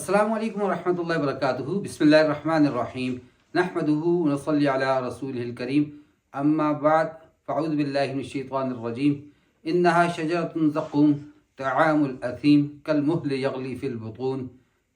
अस्सलामु अलैकुम वरहमतुल्लाहि वबरकातुहू। बिस्मिल्लाहिर्रहमानिर्रहीम। नहमदुहू व नसल्ली अला रसूलिहिल करीम। अम्मा बाद फ़अऊज़ु बिल्लाहि मिनश्शैतानिर्रजीम। इन्नहा शजरतुन ज़क़ूम तआमुल असीम कलमुहलि यग़ली फ़िल बुतून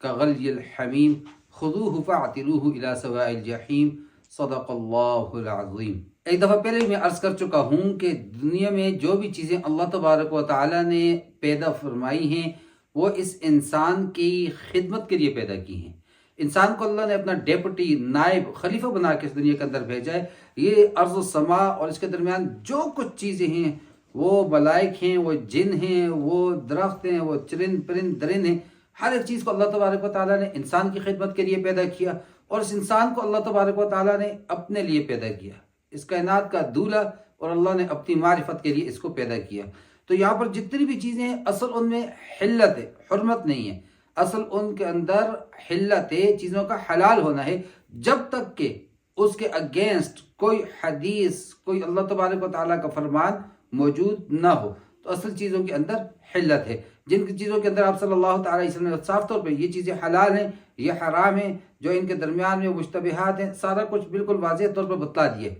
कग़लियिल हमीम ख़ुज़ूहु फ़अतिलूहु इला सवाइल जहीम। सदक़ल्लाहुल अज़ीम। एक दफ़ा पहले मैं अर्ज़ कर चुका हूँ कि दुनिया में जो भी चीज़ें अल्लाह तबारक व तआला ने पैदा फरमाई हैं वो इस इंसान की खिदमत के लिए पैदा की हैं। इंसान को अल्लाह ने अपना डेपुटी, नायब, खलीफा बना के इस दुनिया के अंदर भेजा है। ये अर्ज़ व समा और इसके दरमियान जो कुछ चीज़ें हैं, वो मलाइक हैं, वो जिन हैं, वो दरख्त हैं, वो चरिंद परिंद दरिंद हैं, हर एक चीज़ को अल्लाह तबारक व तआला ने इंसान की खिदमत के लिए पैदा किया और इस इंसान को अल्लाह तबारक व तआला ने अपने लिए पैदा किया, इस कायनात का दूल्हा, और अल्लाह ने अपनी मारिफत के लिए इसको पैदा किया। तो यहाँ पर जितनी भी चीज़ें हैं असल उनमें हिल्लत है, हुर्मत नहीं है। असल उनके अंदर हिल्लत है, चीज़ों का हलाल होना है, जब तक कि उसके अगेंस्ट कोई हदीस, कोई अल्लाह तबारक व तआला का फरमान मौजूद ना हो, तो असल चीज़ों के अंदर हिल्लत है। जिन चीज़ों के अंदर आप सल्लल्लाहु अलैहि वसल्लम ने साफ तौर पे ये चीज़ें हलाल हैं, ये हराम हैं, जो इनके दरमियान में मुश्तबिहात हैं, सारा कुछ बिल्कुल वाज़ेह तौर पर बतला दिए।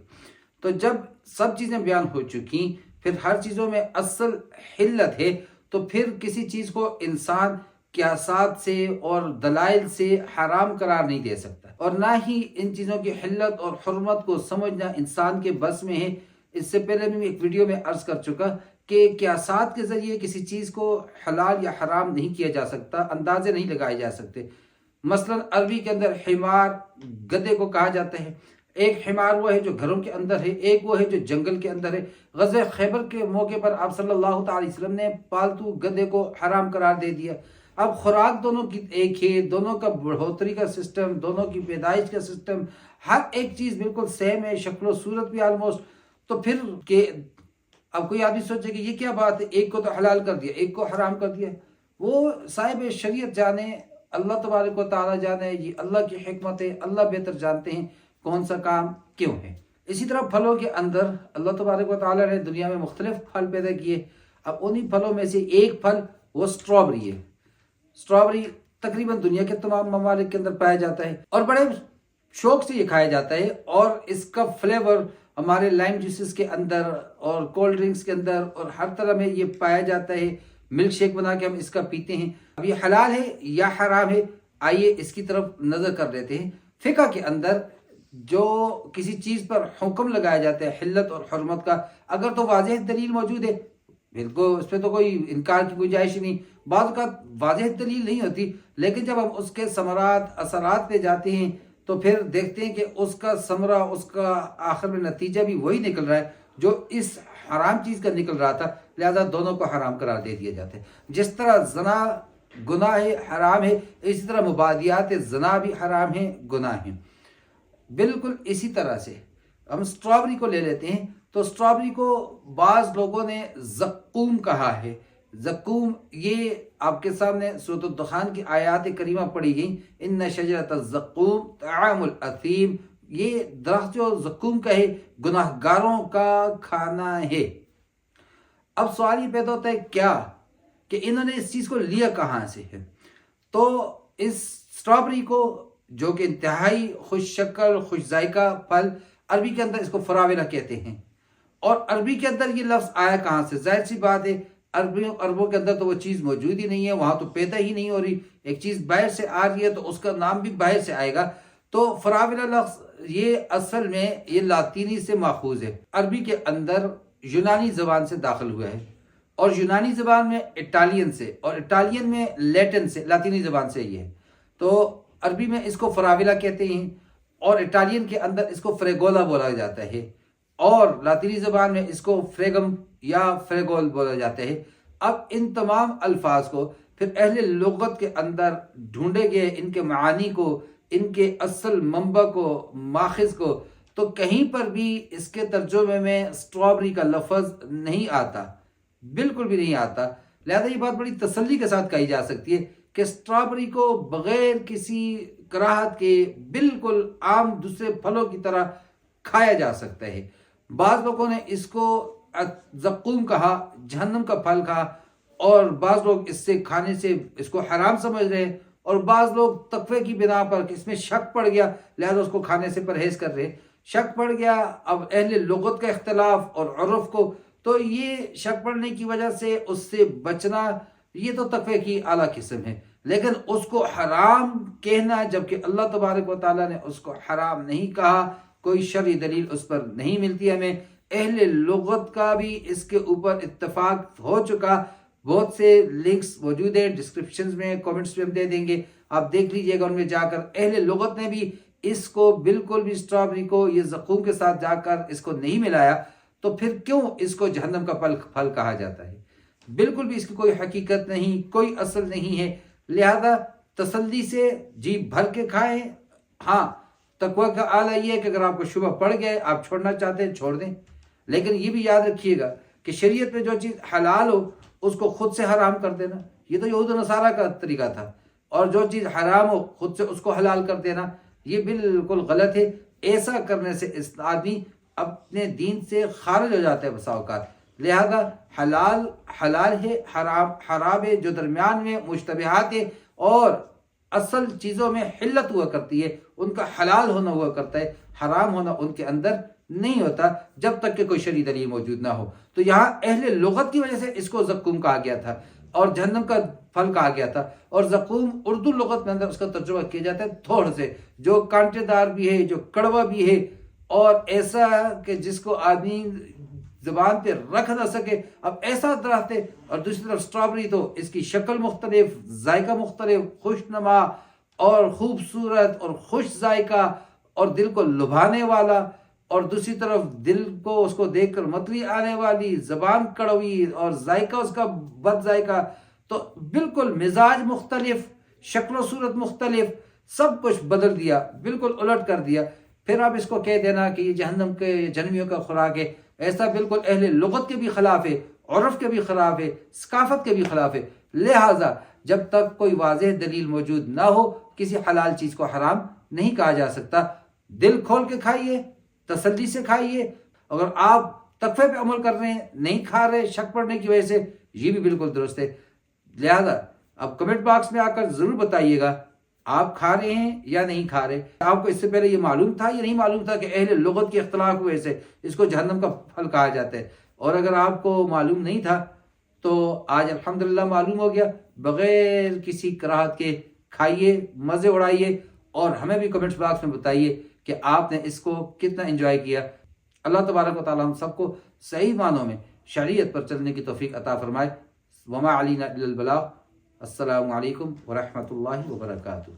तो जब सब चीज़ें बयान हो चुकी, फिर हर चीज़ों में असल हिल्लत है, तो फिर किसी चीज़ को इंसान क़ियासात से और दलाइल से हराम करार नहीं दे सकता, और ना ही इन चीज़ों की हिल्लत और हुर्मत को समझना इंसान के बस में है। इससे पहले भी मैं एक वीडियो में अर्ज़ कर चुका कि क़ियासात के ज़रिए किसी चीज़ को हलाल या हराम नहीं किया जा सकता, अंदाजे नहीं लगाए जा सकते। मसलन अरबी के अंदर हिमार, गधे को कहा जाता है। एक हिमार वो है जो घरों के अंदर है, एक वो है जो जंगल के अंदर है। ग़ज़वे खैबर के मौके पर आप सल्लल्लाहु अलैहि वसल्लम ने पालतू गधे को हराम करार दे दिया। अब खुराक दोनों की एक है, दोनों का बढ़ोतरी का सिस्टम, दोनों की पैदाइश का सिस्टम, हर एक चीज़ बिल्कुल सेम है, शक्ल सूरत भी आलमोस्ट। तो फिर के अब कोई आदमी सोचे कि ये क्या बात है, एक को तो हलाल कर दिया, एक को हराम कर दिया। वो साहिब शरीयत जाने, अल्लाह तबारक व तआला जाने, ये अल्लाह की हिकमत है, अल्लाह बेहतर जानते हैं कौन सा काम क्यों है। इसी तरह फलों के अंदर अल्लाह तबारक व तआला ने दुनिया में मुख्तलिफ फल पैदा किए। अब उन्हीं फलों में से एक फल वो स्ट्रॉबेरी है। स्ट्रॉबेरी तकरीबन दुनिया के तमाम ममालिक के अंदर पाया जाता है और बड़े शौक से ये खाया जाता है, और इसका फ्लेवर हमारे लाइम जूसेस के अंदर और कोल्ड ड्रिंक्स के अंदर और हर तरह में ये पाया जाता है। मिल्क शेक बना के हम इसका पीते हैं। अब ये हलाल है या हराम है, आइए इसकी तरफ नज़र कर लेते हैं। फ़िक़्ह के अंदर जो किसी चीज़ पर हुक्म लगाया जाता है हिल्लत और हुर्मत का, अगर तो वाज़ेह दलील मौजूद है, बिल्कुल उस पर तो कोई इनकार की गुंजाइश ही नहीं। बाज़ का वाज़ेह दलील नहीं होती, लेकिन जब हम उसके समरात, असरात पे जाते हैं तो फिर देखते हैं कि उसका समरा, उसका आखिर में नतीजा भी वही निकल रहा है जो इस हराम चीज़ का निकल रहा था, लिहाजा दोनों को हराम करार दे दिया जाता है। जिस तरह जना गुनाह है, हराम है, इसी तरह मुबादियात जना भी हराम है, गुनाह है। बिल्कुल इसी तरह से हम स्ट्रॉबेरी को ले लेते हैं, तो स्ट्रॉबेरी को बाज़ लोगों ने ज़क्कूम कहा है। ज़क्कूम, ये आपके सामने सूरत दुखान की आयात करीमा पढ़ी गई, इन्न शजरत ज़क्कूम तआमुल असीम, ये दरख्त जो ज़क्कूम का है गुनाहगारों का खाना है। अब सवाल ये पैदा होता है क्या कि इन्होंने इस चीज़ को लिया कहाँ से है। तो इस स्ट्रॉबेरी को, जो कि इंतहाई खुश शक्ल, खुश जायका फल, अरबी के अंदर इसको फरावेला कहते हैं। और अरबी के अंदर ये लफ्ज़ आया कहाँ से? जाहिर सी बात है, अरबों के अंदर तो वो चीज़ मौजूद ही नहीं है, वहाँ तो पैदा ही नहीं हो रही। एक चीज़ बाहर से आ रही है तो उसका नाम भी बाहर से आएगा। तो फरावेला लफ्ज़ ये असल में ये लातीनी से माखूज है, अरबी के अंदर यूनानी ज़बान से दाखिल हुआ है, और यूनानी ज़बान में इटालियन से, और इटालियन में लैटिन से, लातीनी ज़बान से ही है। तो अरबी में इसको फरावेला कहते हैं, और इटालियन के अंदर इसको फ्रेगोला बोला जाता है, और लातीनी ज़बान में इसको फ्रेगम या फ्रेगोल बोला जाता है। अब इन तमाम अल्फाज को फिर अहले लुगत के अंदर ढूंढे गए, इनके मानी को, इनके असल मंबा को, माखिज को, तो कहीं पर भी इसके तर्जुमे में स्ट्रॉबेरी का लफ्ज़ नहीं आता, बिल्कुल भी नहीं आता। लिहाजा ये बात बड़ी तसल्ली के साथ कही जा सकती है कि स्ट्रॉबेरी को बग़ैर किसी कराहत के बिल्कुल आम दूसरे फलों की तरह खाया जा सकता है। बाज़ लोगों ने इसको ज़क्कूम कहा, जहन्नम का फल कहा, और बाज़ लोग इससे खाने से इसको हराम समझ रहे हैं, اور بعض لوگ تقوی کی بنا پر کہ اس میں شک پڑ گیا لہذا اس کو کھانے سے پرہیز کر رہے ہیں، شک پڑ گیا اب اہل لغت کا اختلاف اور عرف کو، تو یہ شک پڑنے کی وجہ سے اس سے بچنا یہ تو تقوی کی اعلیٰ قسم ہے، لیکن اس کو حرام کہنا جبکہ اللہ تبارک و تعالیٰ نے اس کو حرام نہیں کہا، کوئی شرعی دلیل اس پر نہیں ملتی ہمیں، اہل لغت کا بھی اس کے اوپر اتفاق ہو چکا، بہت سے لنکس موجود ہیں ڈسکرپشنز میں، کامنٹس میں ہم دے دیں گے، آپ دیکھ لیجئے گا ان میں جا کر، اہل لغت نے بھی اس کو بالکل بھی اسٹرابری کو یہ زقوم کے ساتھ جا کر اس کو نہیں ملایا، تو پھر کیوں اس کو جہنم کا پھل کہا جاتا ہے؟ بالکل بھی اس کی کوئی حقیقت نہیں، کوئی اصل نہیں ہے، لہذا تسلی سے جی بھر کے کھائیں۔ ہاں تقوی کا اعلیٰ یہ ہے کہ اگر آپ کو شبہ پڑ گیا آپ چھوڑنا چاہتے ہیں چھوڑ دیں، لیکن یہ بھی یاد رکھیے گا کہ شریعت میں جو چیز حلال ہو اس کو خود سے حرام کر دینا یہ تو یہود و نصارہ کا طریقہ تھا، اور جو چیز حرام ہو خود سے اس کو حلال کر دینا یہ بالکل غلط ہے۔ ایسا کرنے سے اس آدمی اپنے دین سے خارج ہو جاتا ہے بسا اوقات، لہذا حلال حلال ہے، حرام حرام ہے، جو درمیان میں مشتبہات ہے اور اصل چیزوں میں حلت ہوا کرتی ہے ان کا حلال ہونا ہوا کرتا ہے، حرام ہونا ان کے اندر نہیں ہوتا جب تک کہ کوئی شرعی دلیل موجود نہ ہو۔ تو یہاں اہل لغت کی وجہ سے اس کو زقوم کہا گیا تھا اور جہنم کا پھل کہا گیا تھا، اور زقوم اردو لغت میں اندر اس کا ترجمہ کیا جاتا ہے تھوڑ سے، جو کانٹے دار بھی ہے، جو کڑوا بھی ہے، اور ایسا کہ جس کو آدمی زبان پہ رکھ نہ سکے، اب ایسا درخت ہے، اور دوسری طرف سٹرابری تو اس کی شکل مختلف، ذائقہ مختلف، خوشنما اور خوبصورت اور خوش ذائقہ اور دل کو لبھانے والا، اور دوسری طرف دل کو اس کو دیکھ کر متلی آنے والی، زبان کڑوی اور ذائقہ اس کا بد ذائقہ، تو بالکل مزاج مختلف، شکل و صورت مختلف، سب کچھ بدل دیا، بالکل الٹ کر دیا، پھر آپ اس کو کہہ دینا کہ یہ جہنم کے جہنمیوں کا خوراک ہے، ایسا بالکل اہل لغت کے بھی خلاف ہے، عرف کے بھی خلاف ہے، ثقافت کے بھی خلاف ہے، لہٰذا جب تک کوئی واضح دلیل موجود نہ ہو کسی حلال چیز کو حرام نہیں کہا جا سکتا۔ دل کھول کے کھائیے، تسلی سے کھائیے، اگر آپ تقوی پہ عمل کر رہے ہیں نہیں کھا رہے شک پڑنے کی وجہ سے یہ بھی بالکل درست ہے، لہذا اب کمنٹ باکس میں آ کر ضرور بتائیے گا آپ کھا رہے ہیں یا نہیں کھا رہے، آپ کو اس سے پہلے یہ معلوم تھا یا نہیں معلوم تھا کہ اہل لغت کے اختلاف کی وجہ سے اس کو جہنم کا پھل کہا جاتا ہے، اور اگر آپ کو معلوم نہیں تھا تو آج الحمدللہ معلوم ہو گیا، بغیر کسی کراہت کے کھائیے، مزے اڑائیے، اور ہمیں بھی کمنٹس باکس میں بتائیے کہ آپ نے اس کو کتنا انجوائے کیا۔ اللہ تبارک و تعالی ہم سب کو صحیح معنوں میں شریعت پر چلنے کی توفیق عطا فرمائے۔ وما علینا الا البلاغ۔ السلام علیکم ورحمۃ اللہ وبرکاتہ۔